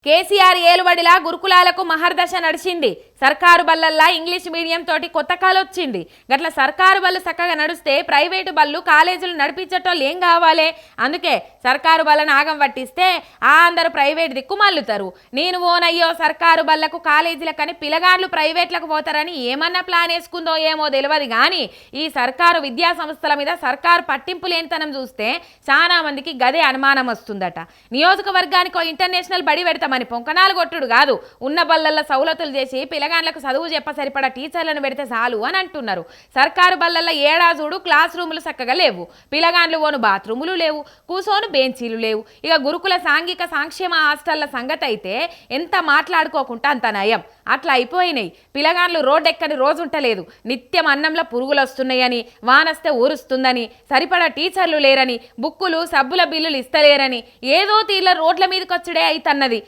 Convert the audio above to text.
కేసీఆర్ ఏలుబడిలా గురుకులాలకు మహర్దశ నడిచింది. సర్కారు బళ్ళల్లా ఇంగ్లీష్ మీడియం తోటి కొత్త కాలొచ్చింది. గట్ల సర్కారు బళ్ళు చక్కగా నడుస్తే ప్రైవేటు బళ్ళు కాలేజీలు నడిపించేటోళ్ళు ఏం కావాలి? అందుకే సర్కారు బళ్ళను ఆగం పట్టిస్తే అందరూ ప్రైవేట్ దిక్కు మల్లుతారు. నేను ఓనయ్యో సర్కారు బళ్ళకు కాలేజీలకని పిలగాండ్లు ప్రైవేట్లకు పోతారని ఏమన్నా ప్లాన్ వేసుకుందో ఏమో తెలియదు. కానీ ఈ సర్కారు విద్యా సంస్థల మీద సర్కారు పట్టింపు లేనితనం చూస్తే చాలా మందికి గదే అనుమానం వస్తుందట. నియోజకవర్గానికి ఇంటర్నేషనల్ బడి పెడతాం అని పొంకనాలు కొట్టుడు కాదు, ఉన్న బళ్ళల్లో సౌలతులు చేసి పిల్లగాండ్లకు చదువు చెప్ప సరిపడా టీచర్లను పెడితే చాలు అని అంటున్నారు. సర్కారు బళ్ళల్లో ఏడాజుడు క్లాస్ రూములు చక్కగా లేవు, పిల్లగాండ్లు ఓను బాత్రూములు లేవు, కూసోను బెంచీలు లేవు. ఇక గురుకుల సాంఘిక సంక్షేమ హాస్టళ్ల సంగతి అయితే ఎంత మాట్లాడుకోకుండా అంత నయం. అట్లా అయిపోయినాయి. పిల్లగాండ్లు రోడ్డెక్కని రోజుంటలేదు. నిత్యం అన్నంలో పురుగులు వస్తున్నాయని, వానస్తే ఊరుస్తుందని, సరిపడా టీచర్లు లేరని, బుక్కులు సబ్బుల బిల్లులు ఇస్తలేరని ఏదో తీర్ల రోడ్ల మీదకి వచ్చుడే అయితన్నది.